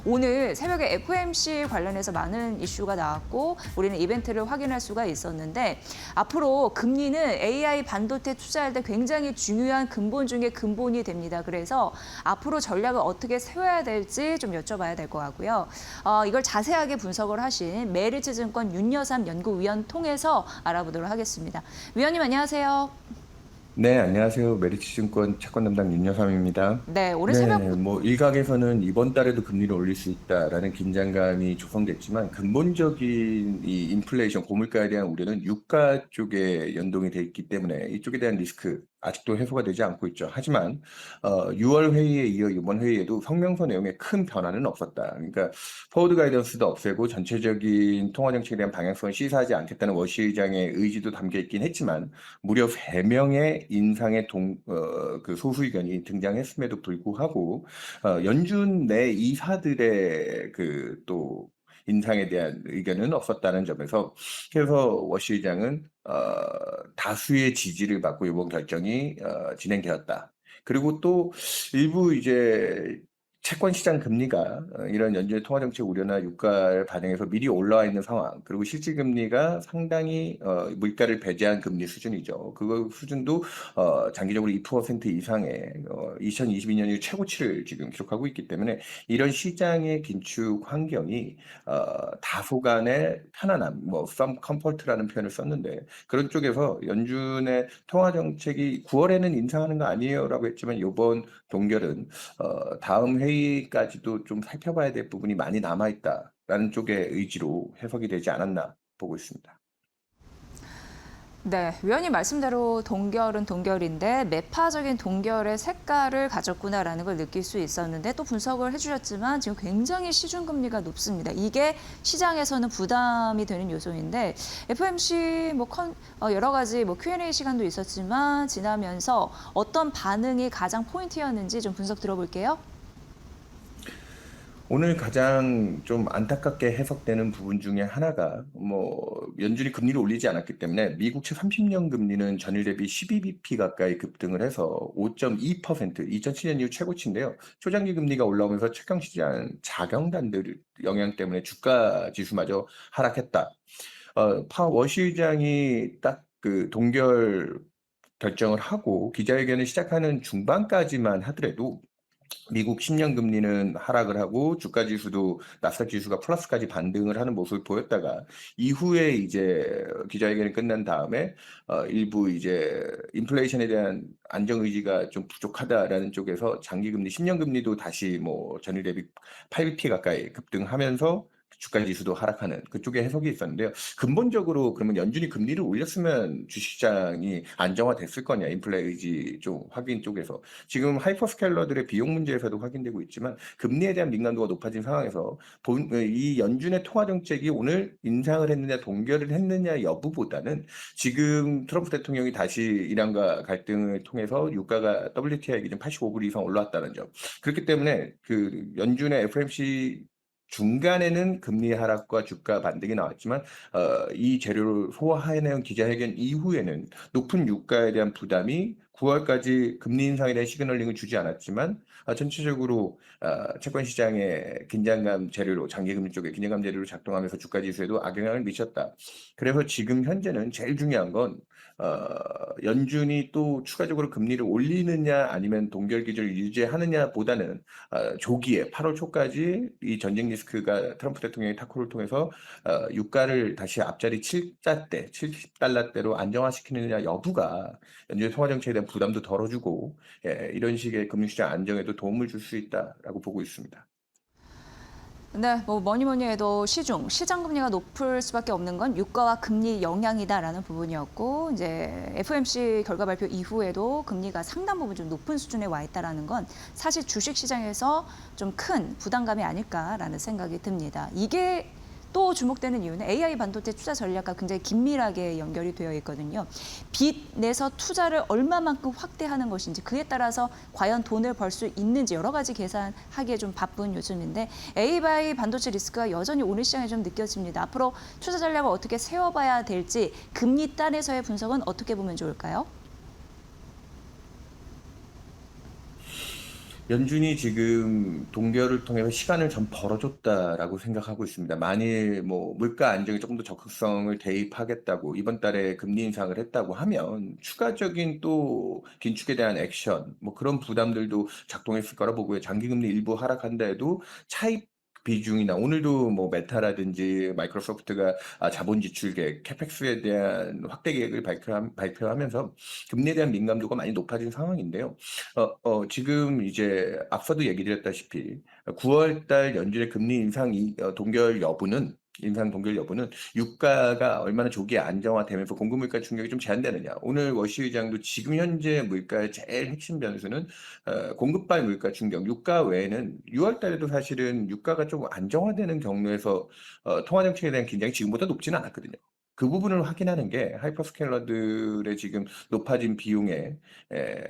오늘 새벽에 FOMC 관련해서 많은 이슈가 나왔고 우리는 이벤트를 확인할 수가 있었는데 앞으로 금리는 AI 반도체 투자할 때 굉장히 중요한 근본 중에 근본이 됩니다. 그래서 앞으로 전략을 어떻게 세워야 될지 좀 여쭤봐야 될 것 같고요. 이걸 자세하게 분석을 하신 메리츠증권 윤여삼 연구위원 통해서 알아보도록 하겠습니다. 위원님 안녕하세요. 네, 안녕하세요. 메리츠증권 채권 담당 윤여삼입니다. 네, 오늘 네, 새벽 일각에서는 이번 달에도 금리를 올릴 수 있다라는 긴장감이 조성됐지만 근본적인 이 인플레이션, 고물가에 대한 우려는 유가 쪽에 연동이 돼 있기 때문에 이쪽에 대한 리스크 아직도 해소가 되지 않고 있죠. 하지만 6월 회의에 이어 이번 회의에도 성명서 내용에 큰 변화는 없었다. 그러니까 포워드 가이던스도 없애고 전체적인 통화 정책에 대한 방향성을 시사하지 않겠다는 워시 의장의 의지도 담겨 있긴 했지만 무려 3명의 인상의 그 소수 의견이 등장했음에도 불구하고 연준 내 이사들의 그 또 인상에 대한 의견은 없었다는 점에서 그래서 워시 의장은 다수의 지지를 받고 이번 결정이 진행되었다. 그리고 또 일부 이제 채권 시장 금리가 이런 연준의 통화 정책 우려나 유가를 반영해서 미리 올라와 있는 상황, 그리고 실질 금리가 상당히 물가를 배제한 금리 수준이죠. 그거 수준도 장기적으로 2% 이상의 2022년 이후 최고치를 지금 기록하고 있기 때문에 이런 시장의 긴축 환경이 다소간의 편안함, 뭐 some comfort라는 표현을 썼는데 그런 쪽에서 연준의 통화 정책이 9월에는 인상하는 거 아니에요라고 했지만 이번 동결은 다음 회의까지도 좀 살펴봐야 될 부분이 많이 남아있다라는 쪽의 의지로 해석이 되지 않았나 보고 있습니다. 네, 위원님 말씀대로 동결은 동결인데 매파적인 동결의 색깔을 가졌구나라는 걸 느낄 수 있었는데 또 분석을 해주셨지만 지금 굉장히 시중금리가 높습니다. 이게 시장에서는 부담이 되는 요소인데 FOMC 여러 가지 Q&A 시간도 있었지만 지나면서 어떤 반응이 가장 포인트였는지 좀 분석 들어볼게요. 오늘 가장 좀 안타깝게 해석되는 부분 중에 하나가 연준이 금리를 올리지 않았기 때문에 미국채 30년 금리는 전일 대비 12bp 가까이 급등을 해서 5.2%, 2007년 이후 최고치인데요. 초장기 금리가 올라오면서 채권 시장 자경단들 영향 때문에 주가 지수마저 하락했다. 워시 의장이 딱 그 동결 결정을 하고 기자회견을 시작하는 중반까지만 하더라도 미국 10년 금리는 하락을 하고 주가 지수도 나스닥 지수가 플러스까지 반등을 하는 모습을 보였다가 이후에 이제 기자회견이 끝난 다음에 일부 이제 인플레이션에 대한 안정 의지가 좀 부족하다라는 쪽에서 장기 금리 10년 금리도 다시 뭐 전일 대비 8bp 가까이 급등하면서 주가 지수도 하락하는 그쪽에 해석이 있었는데요. 근본적으로 그러면 연준이 금리를 올렸으면 주식시장이 안정화됐을 거냐, 인플레 의지 좀 확인 쪽에서. 지금 하이퍼스케일러들의 비용 문제에서도 확인되고 있지만 금리에 대한 민감도가 높아진 상황에서 이 연준의 통화 정책이 오늘 인상을 했느냐 동결을 했느냐 여부보다는 지금 트럼프 대통령이 다시 이란과 갈등을 통해서 유가가 WTI 기준 85불 이상 올라왔다는 점. 그렇기 때문에 그 연준의 FOMC 중간에는 금리 하락과 주가 반등이 나왔지만 이 재료를 소화해내온 기자회견 이후에는 높은 유가에 대한 부담이 9월까지 금리 인상에 대한 시그널링을 주지 않았지만 전체적으로 채권 시장의 긴장감 재료로 장기금리 쪽에 긴장감 재료로 작동하면서 주가 지수에도 악영향을 미쳤다. 그래서 지금 현재는 제일 중요한 건 연준이 또 추가적으로 금리를 올리느냐 아니면 동결 기조를 유지하느냐보다는 조기에 8월 초까지 이 전쟁 리스크가 트럼프 대통령의 타코를 통해서 유가를 다시 앞자리 7자대, 70달러대로 안정화시키느냐 여부가 연준의 통화 정책에 대한 부담도 덜어주고 이런 식의 금융시장 안정에도 도움을 줄 수 있다라고 보고 있습니다. 네, 뭐니 해도 시장 금리가 높을 수밖에 없는 건 유가와 금리 영향이다라는 부분이었고, 이제 FOMC 결과 발표 이후에도 금리가 상당 부분 좀 높은 수준에 와 있다라는 건 사실 주식 시장에서 좀 큰 부담감이 아닐까라는 생각이 듭니다. 이게 또 주목되는 이유는 AI 반도체 투자 전략과 굉장히 긴밀하게 연결이 되어 있거든요. 빚 내서 투자를 얼마만큼 확대하는 것인지 그에 따라서 과연 돈을 벌 수 있는지 여러 가지 계산하기에 좀 바쁜 요즘인데 AI 반도체 리스크가 여전히 오늘 시장에 좀 느껴집니다. 앞으로 투자 전략을 어떻게 세워봐야 될지 금리 단에서의 분석은 어떻게 보면 좋을까요? 연준이 지금 동결을 통해서 시간을 좀 벌어줬다라고 생각하고 있습니다. 만일 뭐 물가 안정에 조금 더 적극성을 대입하겠다고 이번 달에 금리 인상을 했다고 하면 추가적인 또 긴축에 대한 액션 뭐 그런 부담들도 작동했을 거라 보고요. 장기 금리 일부 하락한다 해도 차입 비중이나 오늘도 뭐 메타라든지 마이크로소프트가 자본 지출 계획, 캐펙스에 대한 확대 계획을 발표하면서 금리에 대한 민감도가 많이 높아진 상황인데요. 지금 이제 앞서도 얘기 드렸다시피 9월 달 연준의 금리 인상 동결 여부는 유가가 얼마나 조기에 안정화되면서 공급 물가 충격이 좀 제한되느냐. 오늘 워시 의장도 지금 현재 물가의 제일 핵심 변수는 공급발 물가 충격, 유가 외에는 6월 달에도 사실은 유가가 좀 안정화되는 경로에서 통화 정책에 대한 긴장이 지금보다 높지는 않았거든요. 그 부분을 확인하는 게 하이퍼스케일러들의 지금 높아진 비용에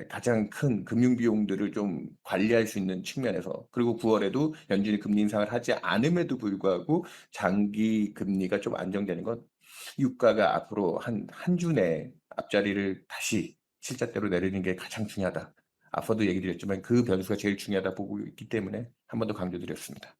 가장 큰 금융 비용들을 좀 관리할 수 있는 측면에서 그리고 9월에도 연준이 금리 인상을 하지 않음에도 불구하고 장기 금리가 좀 안정되는 건 유가가 앞으로 한 주 내에 앞자리를 다시 실자대로 내리는 게 가장 중요하다. 앞서도 얘기 드렸지만 그 변수가 제일 중요하다 보고 있기 때문에 한 번 더 강조드렸습니다.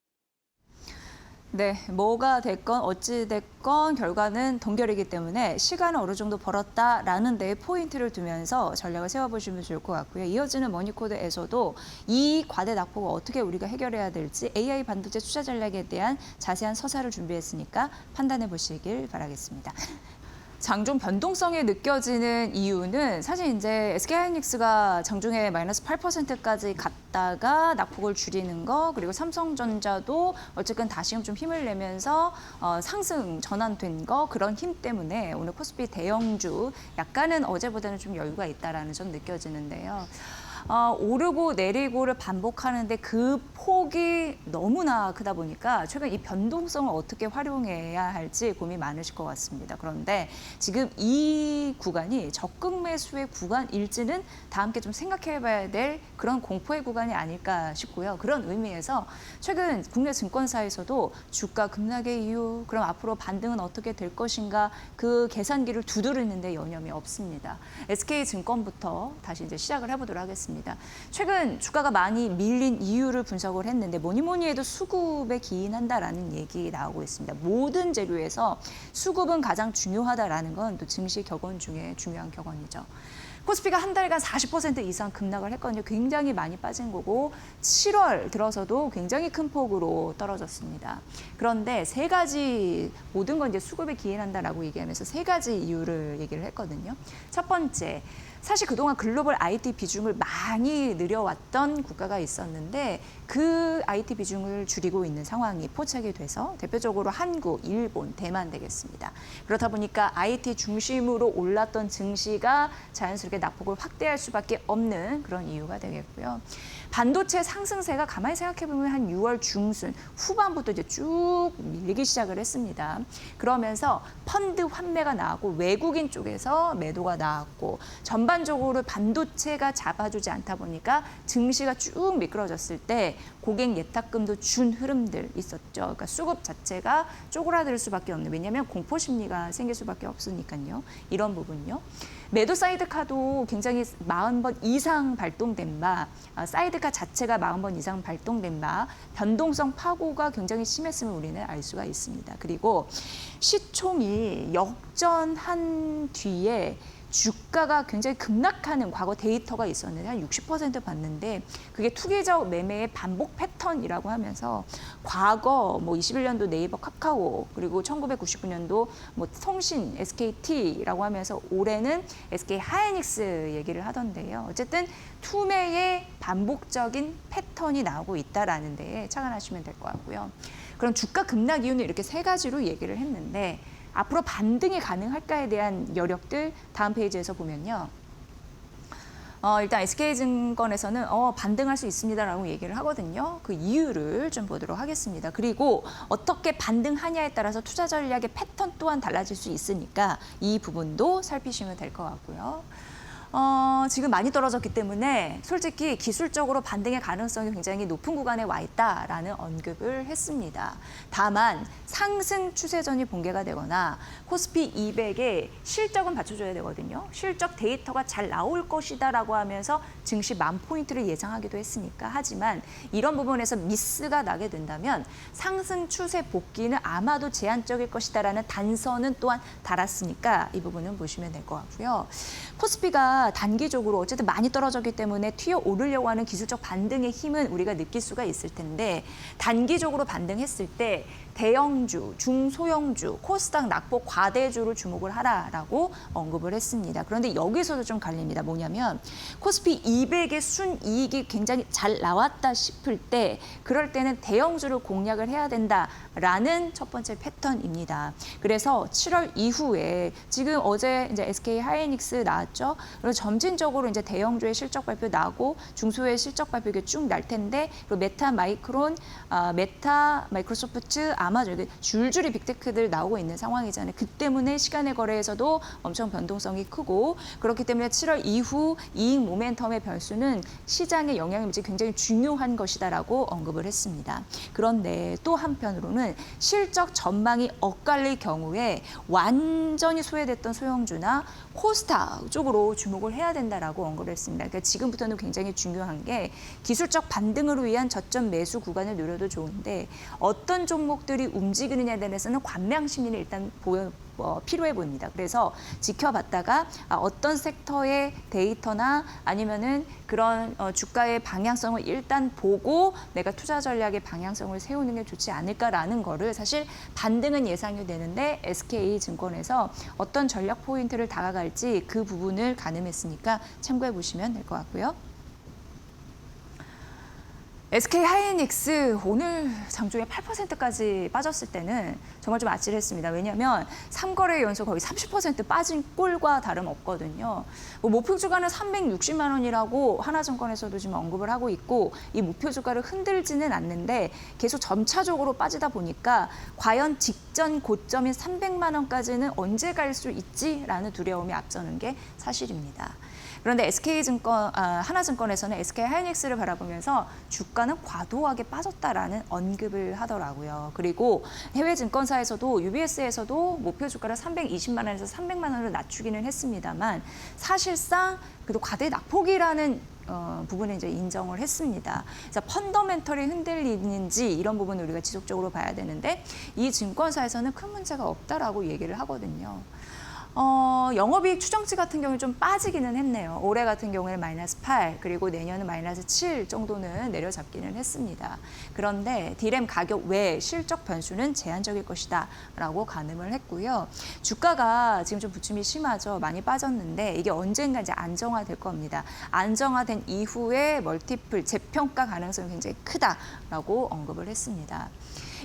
네, 뭐가 됐건 어찌 됐건 결과는 동결이기 때문에 시간을 어느 정도 벌었다라는 데 포인트를 두면서 전략을 세워보시면 좋을 것 같고요. 이어지는 머니코드에서도 이 과대 낙폭을 어떻게 우리가 해결해야 될지 AI 반도체 투자 전략에 대한 자세한 서사를 준비했으니까 판단해 보시길 바라겠습니다. 장중 변동성이 느껴지는 이유는 사실 이제 SK하이닉스가 장중에 마이너스 8%까지 갔다가 낙폭을 줄이는 거, 그리고 삼성전자도 어쨌든 다시금 좀 힘을 내면서 상승 전환된 거, 그런 힘 때문에 오늘 코스피 대형주 약간은 어제보다는 좀 여유가 있다라는 점 느껴지는데요. 오르고 내리고를 반복하는데 그 폭이 너무나 크다 보니까 최근 이 변동성을 어떻게 활용해야 할지 고민이 많으실 것 같습니다. 그런데 지금 이 구간이 적극 매수의 구간일지는 다 함께 좀 생각해 봐야 될 그런 공포의 구간이 아닐까 싶고요. 그런 의미에서 최근 국내 증권사에서도 주가 급락의 이유, 그럼 앞으로 반등은 어떻게 될 것인가, 그 계산기를 두드리는데 여념이 없습니다. SK증권부터 다시 이제 시작을 해보도록 하겠습니다. 최근 주가가 많이 밀린 이유를 분석을 했는데 뭐니 해도 수급에 기인한다라는 얘기 나오고 있습니다. 모든 재료에서 수급은 가장 중요하다라는 건 또 증시 격언 중에 중요한 격언이죠. 코스피가 한 달간 40% 이상 급락을 했거든요. 굉장히 많이 빠진 거고 7월 들어서도 굉장히 큰 폭으로 떨어졌습니다. 그런데 세 가지, 모든 건 이제 수급에 기인한다라고 얘기하면서 세 가지 이유를 얘기를 했거든요. 첫 번째, 사실 그동안 글로벌 IT 비중을 많이 늘려왔던 국가가 있었는데 그 IT 비중을 줄이고 있는 상황이 포착이 돼서 대표적으로 한국, 일본, 대만 되겠습니다. 그렇다 보니까 IT 중심으로 올랐던 증시가 자연스럽게 낙폭을 확대할 수밖에 없는 그런 이유가 되겠고요. 반도체 상승세가 가만히 생각해보면 한 6월 중순 후반부터 이제 쭉 밀리기 시작을 했습니다. 그러면서 펀드 환매가 나왔고 외국인 쪽에서 매도가 나왔고 전반적으로 반도체가 잡아주지 않다 보니까 증시가 쭉 미끄러졌을 때 고객 예탁금도 준 흐름들 있었죠. 그러니까 수급 자체가 쪼그라들 수밖에 없는, 왜냐하면 공포 심리가 생길 수밖에 없으니까요. 이런 부분요. 매도 사이드카도 굉장히 40번 이상 발동된 바, 사이드카 자체가 40번 이상 발동된 바, 변동성 파고가 굉장히 심했음을 우리는 알 수가 있습니다. 그리고 시총이 역전한 뒤에 주가가 굉장히 급락하는 과거 데이터가 있었는데 한 60% 봤는데 그게 투기적 매매의 반복 패턴이라고 하면서 과거 뭐 21년도 네이버 카카오, 그리고 1999년도 뭐 통신 SKT라고 하면서 올해는 SK 하이닉스 얘기를 하던데요. 어쨌든 투매의 반복적인 패턴이 나오고 있다라는 데에 착안하시면 될 것 같고요. 그럼 주가 급락 이유는 이렇게 세 가지로 얘기를 했는데 앞으로 반등이 가능할까에 대한 여력들 다음 페이지에서 보면요. 일단 SK증권에서는 반등할 수 있습니다라고 얘기를 하거든요. 그 이유를 좀 보도록 하겠습니다. 그리고 어떻게 반등하냐에 따라서 투자 전략의 패턴 또한 달라질 수 있으니까 이 부분도 살피시면 될 것 같고요. 지금 많이 떨어졌기 때문에 솔직히 기술적으로 반등의 가능성이 굉장히 높은 구간에 와 있다라는 언급을 했습니다. 다만 상승 추세전이 본개가 되거나 코스피 200의 실적은 받쳐줘야 되거든요. 실적 데이터가 잘 나올 것이다라고 하면서 증시 10,000포인트를 예상하기도 했으니까. 하지만 이런 부분에서 미스가 나게 된다면 상승 추세 복귀는 아마도 제한적일 것이다라는 단서는 또한 달았으니까 이 부분은 보시면 될 것 같고요. 코스피가 단기적으로 어쨌든 많이 떨어졌기 때문에 튀어 오르려고 하는 기술적 반등의 힘은 우리가 느낄 수가 있을 텐데 단기적으로 반등했을 때 대형주, 중소형주, 코스닥 낙폭 과대주로 주목을 하라라고 언급을 했습니다. 그런데 여기서도 좀 갈립니다. 뭐냐면 코스피 200의 순이익이 굉장히 잘 나왔다 싶을 때 그럴 때는 대형주를 공략을 해야 된다라는 첫 번째 패턴입니다. 그래서 7월 이후에 지금 어제 이제 SK 하이닉스 나왔죠. 그리고 점진적으로 이제 대형주의 실적 발표 나고 중소의 실적 발표 이게 쭉 날 텐데 그리고 메타 마이크론, 메타 마이크로소프트 아마존 줄줄이 빅테크들 나오고 있는 상황이잖아요. 그 때문에 시간의 거래에서도 엄청 변동성이 크고 그렇기 때문에 7월 이후 이익 모멘텀의 변수는 시장의 영향이 굉장히 중요한 것이다라고 언급을 했습니다. 그런데 또 한편으로는 실적 전망이 엇갈릴 경우에 완전히 소외됐던 소형주나 코스닥 쪽으로 주목을 해야 된다라고 언급을 했습니다. 그러니까 지금부터는 굉장히 중요한 게 기술적 반등을 위한 저점 매수 구간을 노려도 좋은데 어떤 종목들이 움직이느냐에 대해서는 관망 심리는 일단 필요해 보입니다. 그래서 지켜봤다가 어떤 섹터의 데이터나 아니면은 그런 주가의 방향성을 일단 보고 내가 투자 전략의 방향성을 세우는 게 좋지 않을까라는 거를 사실 반등은 예상이 되는데 SK증권에서 어떤 전략 포인트를 다가갈지 그 부분을 가늠했으니까 참고해 보시면 될 것 같고요. SK 하이닉스 오늘 장중에 8%까지 빠졌을 때는 정말 좀 아찔했습니다. 왜냐하면 3거래 연속 거의 30% 빠진 꼴과 다름없거든요. 목표 주가는 360만 원이라고 하나증권에서도 지금 언급을 하고 있고 이 목표 주가를 흔들지는 않는데 계속 점차적으로 빠지다 보니까 과연 직전 고점인 300만 원까지는 언제 갈 수 있지라는 두려움이 앞서는 게 사실입니다. 그런데 하나증권에서는 SK 하이닉스를 바라보면서 주가는 과도하게 빠졌다라는 언급을 하더라고요. 그리고 해외 증권사에서도 UBS에서도 목표 주가를 320만 원에서 300만 원으로 낮추기는 했습니다만 사실상 그래도 과대 낙폭이라는 부분을 이제 인정을 했습니다. 그래서 펀더멘털이 흔들리는지 이런 부분을 우리가 지속적으로 봐야 되는데 이 증권사에서는 큰 문제가 없다라고 얘기를 하거든요. 영업이익 추정치 같은 경우는 좀 빠지기는 했네요. 올해 같은 경우에는 마이너스 8, 그리고 내년은 마이너스 7 정도는 내려잡기는 했습니다. 그런데 디램 가격 외 실적 변수는 제한적일 것이다 라고 가늠을 했고요. 주가가 지금 좀 부침이 심하죠. 많이 빠졌는데 이게 언젠가 이제 안정화될 겁니다. 안정화된 이후에 멀티플 재평가 가능성이 굉장히 크다라고 언급을 했습니다.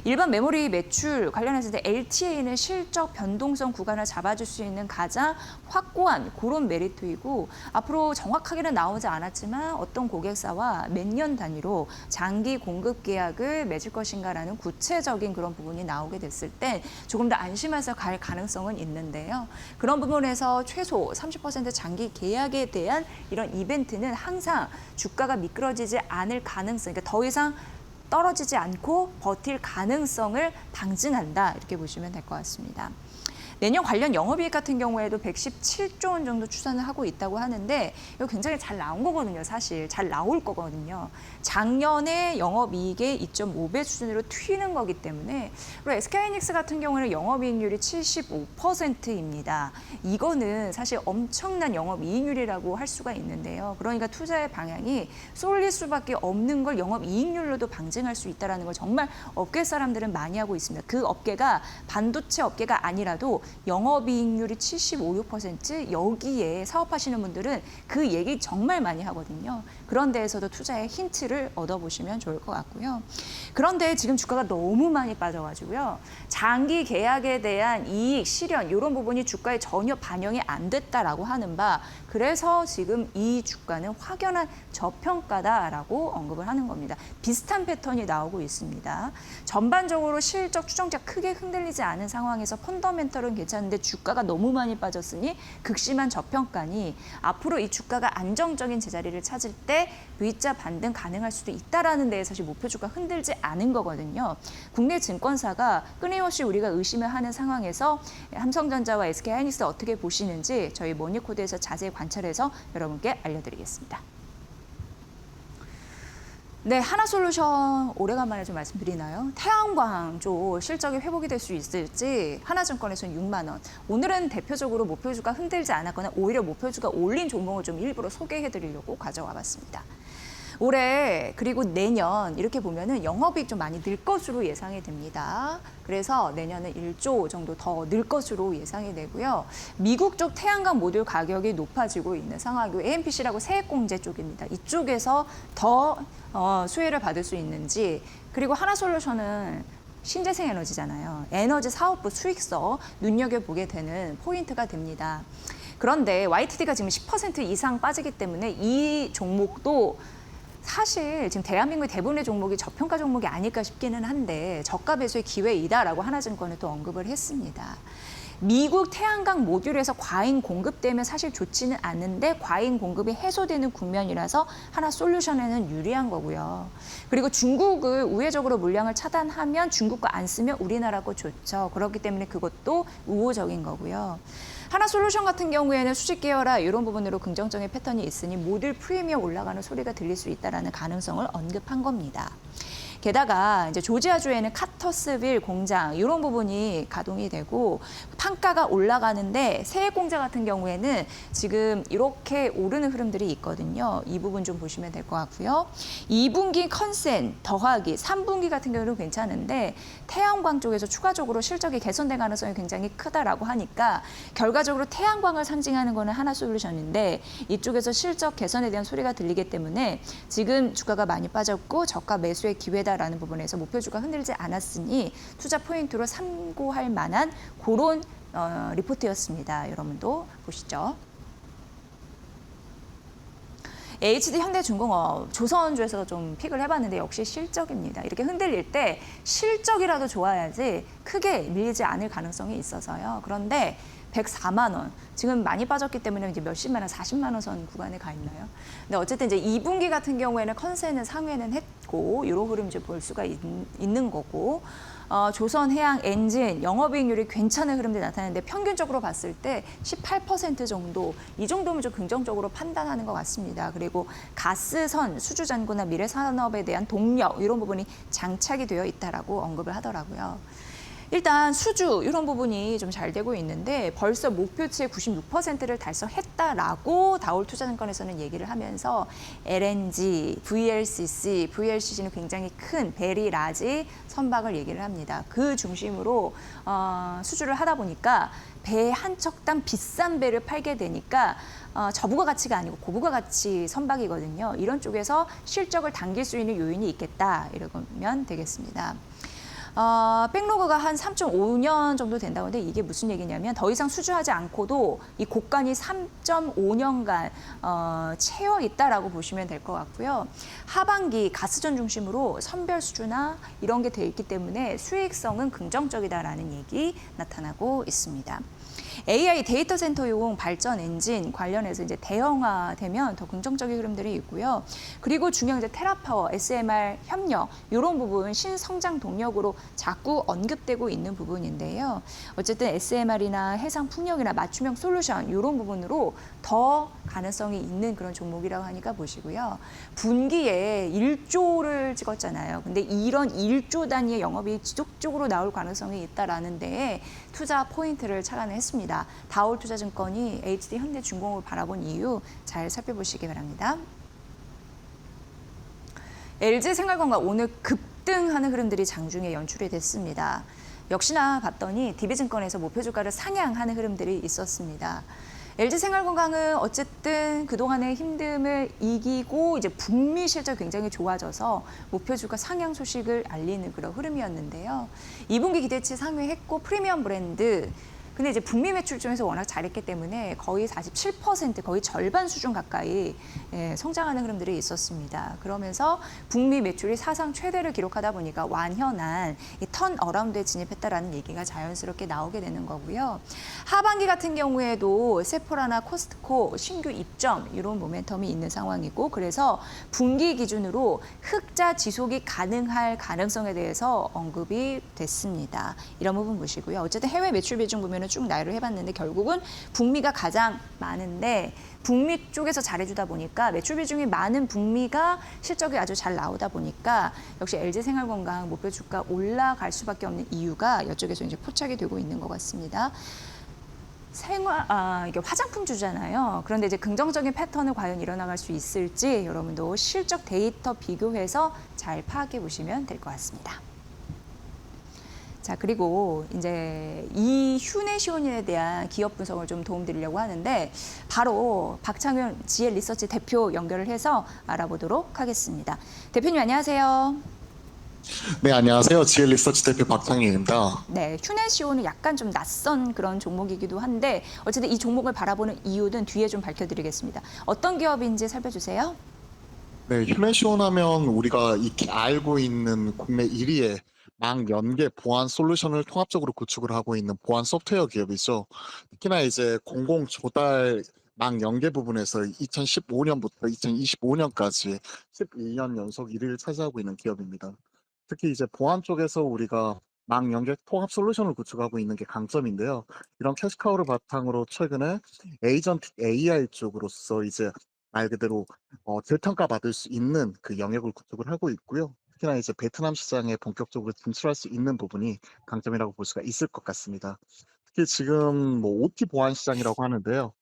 일반 메모리 매출 관련해서 LTA는 실적 변동성 구간을 잡아줄 수 있는 가장 확고한 그런 메리트이고 앞으로 정확하게는 나오지 않았지만 어떤 고객사와 몇 년 단위로 장기 공급 계약을 맺을 것인가라는 구체적인 그런 부분이 나오게 됐을 때 조금 더 안심해서 갈 가능성은 있는데요. 그런 부분에서 최소 30% 장기 계약에 대한 이런 이벤트는 항상 주가가 미끄러지지 않을 가능성, 그러니까 더 이상 떨어지지 않고 버틸 가능성을 방증한다 이렇게 보시면 될 것 같습니다. 내년 관련 영업이익 같은 경우에도 117조 원 정도 추산을 하고 있다고 하는데 이거 굉장히 잘 나온 거거든요. 사실 잘 나올 거거든요. 작년에 영업이익의 2.5배 수준으로 튀는 거기 때문에 그리고 SK하이닉스 같은 경우는 영업이익률이 75%입니다. 이거는 사실 엄청난 영업이익률이라고 할 수가 있는데요. 그러니까 투자의 방향이 쏠릴 수밖에 없는 걸 영업이익률로도 방증할 수 있다는 걸 정말 업계 사람들은 많이 하고 있습니다. 그 업계가 반도체 업계가 아니라도 영업이익률이 75, 6% 여기에 사업하시는 분들은 그 얘기 정말 많이 하거든요. 그런 데에서도 투자의 힌트를 얻어보시면 좋을 것 같고요. 그런데 지금 주가가 너무 많이 빠져가지고요. 장기 계약에 대한 이익, 실현 이런 부분이 주가에 전혀 반영이 안 됐다라고 하는 바 그래서 지금 이 주가는 확연한 저평가다라고 언급을 하는 겁니다. 비슷한 패턴이 나오고 있습니다. 전반적으로 실적 추정치가 크게 흔들리지 않은 상황에서 펀더멘털은 괜찮은데 주가가 너무 많이 빠졌으니 극심한 저평가니 앞으로 이 주가가 안정적인 제자리를 찾을 때 V자 반등 가능할 수도 있다라는 데에 사실 목표 주가 흔들지 않은 거거든요. 국내 증권사가 끊임없이 우리가 의심을 하는 상황에서 삼성전자와 SK하이닉스 어떻게 보시는지 저희 모니코드에서 자세히 관찰해서 여러분께 알려드리겠습니다. 네, 하나솔루션 오래간만에 좀 말씀드리나요? 태양광 쪽 실적이 회복이 될 수 있을지 하나증권에서는 6만 원. 오늘은 대표적으로 목표주가 흔들지 않았거나 오히려 목표주가 올린 종목을 좀 일부러 소개해드리려고 가져와 봤습니다. 올해 그리고 내년 이렇게 보면은 영업이익 좀 많이 늘 것으로 예상이 됩니다. 그래서 내년은 1조 정도 더 늘 것으로 예상이 되고요. 미국 쪽 태양광 모듈 가격이 높아지고 있는 상황이고 AMPC라고 세액공제 쪽입니다. 이쪽에서 더 수혜를 받을 수 있는지 그리고 하나솔루션은 신재생 에너지잖아요. 에너지 사업부 수익서 눈여겨보게 되는 포인트가 됩니다. 그런데 YTD가 지금 10% 이상 빠지기 때문에 이 종목도 사실 지금 대한민국의 대부분의 종목이 저평가 종목이 아닐까 싶기는 한데 저가 배수의 기회이다라고 하나증권에 또 언급을 했습니다. 미국 태양광 모듈에서 과잉 공급되면 사실 좋지는 않은데 과잉 공급이 해소되는 국면이라서 하나솔루션에는 유리한 거고요. 그리고 중국을 우회적으로 물량을 차단하면 중국 거 안 쓰면 우리나라 거 좋죠. 그렇기 때문에 그것도 우호적인 거고요. 하나솔루션 같은 경우에는 수직 계열화 이런 부분으로 긍정적인 패턴이 있으니 모듈 프리미엄 올라가는 소리가 들릴 수 있다는 가능성을 언급한 겁니다. 게다가 이제 조지아주에는 카터스빌 공장 이런 부분이 가동이 되고 판가가 올라가는데 세액공제 같은 경우에는 지금 이렇게 오르는 흐름들이 있거든요. 이 부분 좀 보시면 될 것 같고요. 2분기 컨센 더하기 3분기 같은 경우는 괜찮은데 태양광 쪽에서 추가적으로 실적이 개선될 가능성이 굉장히 크다라고 하니까 결과적으로 태양광을 상징하는 거는 하나솔루션인데 이쪽에서 실적 개선에 대한 소리가 들리기 때문에 지금 주가가 많이 빠졌고 저가 매수의 기회다라는 부분에서 목표주가 흔들지 않았으니 투자 포인트로 참고할 만한 그런 리포트였습니다. 여러분도 보시죠. HD 현대중공업, 조선주에서 좀 픽을 해봤는데 역시 실적입니다. 이렇게 흔들릴 때 실적이라도 좋아야지 크게 밀리지 않을 가능성이 있어서요. 그런데 104만 원. 지금 많이 빠졌기 때문에 이제 몇십만 원, 40만 원 선 구간에 가 있나요? 근데 어쨌든 이제 2분기 같은 경우에는 컨센은 상회는 했고 이런 흐름 이제 볼 수가 있는 거고 조선 해양 엔진 영업이익률이 괜찮은 흐름들이 나타나는데 평균적으로 봤을 때 18% 정도 이 정도면 좀 긍정적으로 판단하는 것 같습니다. 그리고 가스선, 수주잔고나 미래산업에 대한 동력 이런 부분이 장착이 되어 있다라고 언급을 하더라고요. 일단 수주 이런 부분이 좀 잘 되고 있는데 벌써 목표치의 96%를 달성했다라고 다올투자증권에서는 얘기를 하면서 LNG, VLCC는 굉장히 큰 베리 라지 선박을 얘기를 합니다. 그 중심으로 수주를 하다 보니까 배 한 척당 비싼 배를 팔게 되니까 저부가 가치가 아니고 고부가 가치 선박이거든요. 이런 쪽에서 실적을 당길 수 있는 요인이 있겠다 이러면 되겠습니다. 백로그가 한 3.5년 정도 된다고 하는데 이게 무슨 얘기냐면 더 이상 수주하지 않고도 이 곡간이 3.5년간 채워 있다라고 보시면 될 것 같고요. 하반기 가스전 중심으로 선별 수주나 이런 게 돼 있기 때문에 수익성은 긍정적이다라는 얘기 나타나고 있습니다. AI 데이터 센터용 발전 엔진 관련해서 이제 대형화되면 더 긍정적인 흐름들이 있고요. 그리고 중요한 이제 테라파워, SMR 협력 이런 부분 신성장 동력으로 자꾸 언급되고 있는 부분인데요. 어쨌든 SMR이나 해상 풍력이나 맞춤형 솔루션 이런 부분으로 더 가능성이 있는 그런 종목이라고 하니까 보시고요. 분기에 1조를 찍었잖아요. 근데 이런 1조 단위의 영업이익 지속적으로 나올 가능성이 있다라는 데에 투자 포인트를 착안했습니다. 다올투자증권이 HD 현대중공업을 바라본 이유 잘 살펴보시기 바랍니다. LG생활건강 오늘 급등하는 흐름들이 장중에 연출이 됐습니다. 역시나 봤더니 DB증권에서 목표주가를 상향하는 흐름들이 있었습니다. LG생활건강은 어쨌든 그동안의 힘듦을 이기고 이제 북미 실적이 굉장히 좋아져서 목표주가 상향 소식을 알리는 그런 흐름이었는데요. 2분기 기대치 상회했고 프리미엄 브랜드 근데 이제 북미 매출 중에서 워낙 잘했기 때문에 거의 47%, 거의 절반 수준 가까이 성장하는 흐름들이 있었습니다. 그러면서 북미 매출이 사상 최대를 기록하다 보니까 완연한 이 턴어라운드에 진입했다라는 얘기가 자연스럽게 나오게 되는 거고요. 하반기 같은 경우에도 세포라나 코스트코 신규 입점 이런 모멘텀이 있는 상황이고, 그래서 분기 기준으로 흑자 지속이 가능할 가능성에 대해서 언급이 됐습니다. 이런 부분 보시고요. 어쨌든 해외 매출 비중 보면은 쭉 나열을 해봤는데 결국은 북미가 가장 많은데, 북미 쪽에서 잘해주다 보니까 매출 비중이 많은 북미가 실적이 아주 잘 나오다 보니까 역시 LG생활건강 목표 주가 올라갈 수밖에 없는 이유가 이쪽에서 이제 포착이 되고 있는 것 같습니다. 이게 화장품 주잖아요. 그런데 이제 긍정적인 패턴을 과연 일어나갈 수 있을지 여러분도 실적 데이터 비교해서 잘 파악해 보시면 될 것 같습니다. 자, 그리고 이제 이 휴내시온인에 대한 기업 분석을 좀 도움드리려고 하는데, 바로 박창윤 GL 리서치 대표 연결을 해서 알아보도록 하겠습니다. 대표님 안녕하세요. 네, 안녕하세요. GL 리서치 대표 박창윤입니다. 네, 휴내시온은 약간 좀 낯선 그런 종목이기도 한데 어쨌든 이 종목을 바라보는 이유는 뒤에 좀 밝혀드리겠습니다. 어떤 기업인지 살펴주세요. 네, 휴내시온 하면 우리가 익히 알고 있는 국내 1위의 망연계 보안 솔루션을 통합적으로 구축을 하고 있는 보안 소프트웨어 기업이죠. 특히나 이제 공공 조달 망연계 부분에서 2015년부터 2025년까지 11년 연속 1위를 차지하고 있는 기업입니다. 특히 이제 보안 쪽에서 우리가 망연계 통합 솔루션을 구축하고 있는 게 강점인데요. 이런 캐시카우를 바탕으로 최근에 에이전틱 AI 쪽으로서 이제 말 그대로 재평가받을 수 있는 그 영역을 구축을 하고 있고요. 특히나 이제 베트남 시장에 본격적으로 진출할 수 있는 부분이 강점이라고 볼 수가 있을 것 같습니다. 특히 지금 뭐 OT 보안 시장이라고 하는데요.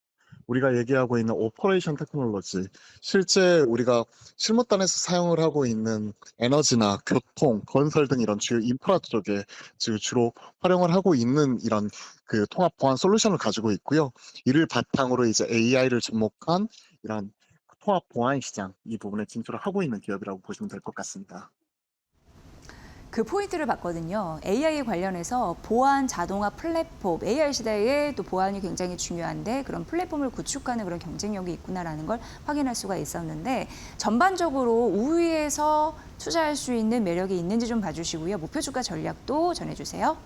우리가 얘기하고 있는 오퍼레이션 테크놀로지, 실제 우리가 실무단에서 사용을 하고 있는 에너지나 교통, 건설 등 이런 주요 인프라 쪽에 지금 주로 활용을 하고 있는 이런 그 통합 보안 솔루션을 가지고 있고요. 이를 바탕으로 이제 AI를 접목한 이런 통합 보안 시장, 이 부분에 진출을 하고 있는 기업이라고 보시면 될 것 같습니다. 그 포인트를 봤거든요. AI 관련해서 보안 자동화 플랫폼, AI 시대에 또 보안이 굉장히 중요한데 그런 플랫폼을 구축하는 그런 경쟁력이 있구나라는 걸 확인할 수가 있었는데, 전반적으로 우위에서 투자할 수 있는 매력이 있는지 좀 봐주시고요. 목표 주가 전략도 전해주세요.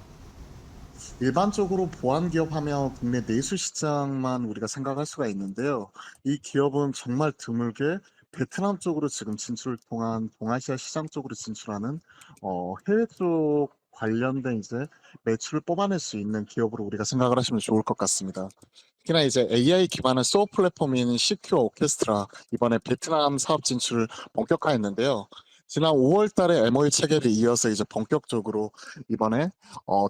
일반적으로 보안 기업 하면 국내 내수 시장만 우리가 생각할 수가 있는데요. 이 기업은 정말 드물게 베트남 쪽으로 지금 진출을 통한 동아시아 시장 쪽으로 진출하는 해외 쪽 관련된 이제 매출을 뽑아낼 수 있는 기업으로 우리가 생각을 하시면 좋을 것 같습니다. 특히나 이제 AI 기반의 소어 플랫폼인 시큐어 오케스트라, 이번에 베트남 사업 진출을 본격화했는데요. 지난 5월 달에 MOU 체결에 이어서 이제 본격적으로 이번에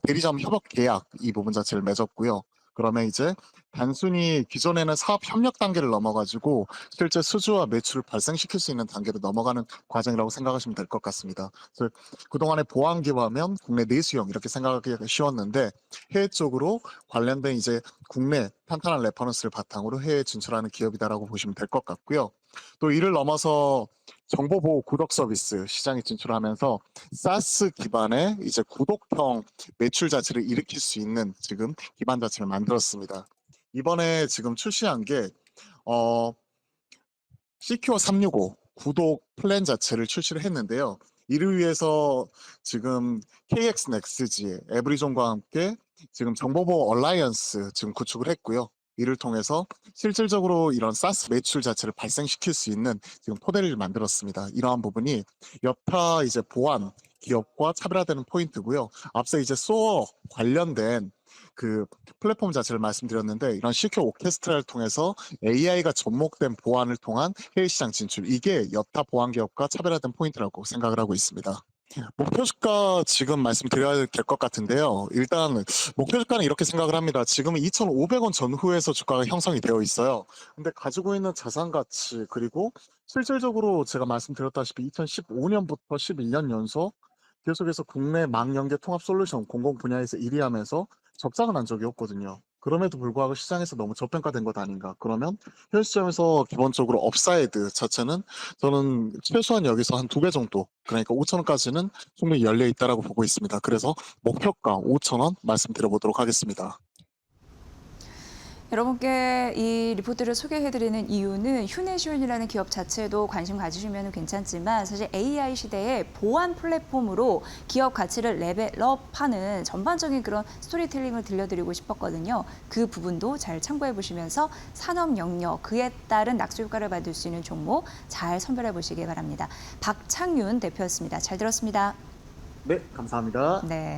대리점 협업 계약 이 부분 자체를 맺었고요. 그러면 이제 단순히 기존에는 사업 협력 단계를 넘어가지고 실제 수주와 매출을 발생시킬 수 있는 단계로 넘어가는 과정이라고 생각하시면 될 것 같습니다. 그래서 그동안에 보안 기업하면 국내 내수형 이렇게 생각하기 쉬웠는데, 해외 쪽으로 관련된 이제 국내 탄탄한 레퍼런스를 바탕으로 해외 진출하는 기업이다라고 보시면 될 것 같고요. 또 이를 넘어서 정보보호 구독 서비스 시장에 진출하면서 사스 기반의 이제 구독형 매출 자체를 일으킬 수 있는 지금 기반 자체를 만들었습니다. 이번에 지금 출시한 게 시큐어 365 구독 플랜 자체를 출시를 했는데요. 이를 위해서 지금 KX 넥스지, 에브리존과 함께 지금 정보보호 얼라이언스 지금 구축을 했고요. 이를 통해서 실질적으로 이런 사스 매출 자체를 발생시킬 수 있는 지금 토대를 만들었습니다. 이러한 부분이 여타 이제 보안 기업과 차별화되는 포인트고요. 앞서 이제 소어 관련된 그 플랫폼 자체를 말씀드렸는데, 이런 시큐어 오케스트라를 통해서 AI가 접목된 보안을 통한 해외 시장 진출, 이게 여타 보안 기업과 차별화된 포인트라고 생각을 하고 있습니다. 목표 주가 지금 말씀드려야 될 것 같은데요. 일단 목표 주가는 이렇게 생각을 합니다. 지금은 2,500원 전후에서 주가가 형성이 되어 있어요. 근데 가지고 있는 자산 가치, 그리고 실질적으로 제가 말씀드렸다시피 2015년부터 11년 연속 계속해서 국내 망연계 통합 솔루션 공공 분야에서 1위 하면서 적자가 난 적이 없거든요. 그럼에도 불구하고 시장에서 너무 저평가된 것 아닌가. 그러면 현 시점에서 기본적으로 업사이드 자체는 저는 최소한 여기서 한 2배 정도, 그러니까 5,000원까지는 충분히 열려 있다라고 보고 있습니다. 그래서 목표가 5,000원 말씀드려 보도록 하겠습니다. 여러분께 이 리포트를 소개해드리는 이유는 휴내시온이라는 기업 자체도 관심 가지시면 괜찮지만 사실 AI 시대에 보안 플랫폼으로 기업 가치를 레벨업하는 전반적인 그런 스토리텔링을 들려드리고 싶었거든요. 그 부분도 잘 참고해 보시면서 산업 영역, 그에 따른 낙수 효과를 받을 수 있는 종목 잘 선별해 보시기 바랍니다. 박창윤 대표였습니다. 잘 들었습니다. 네, 감사합니다. 네.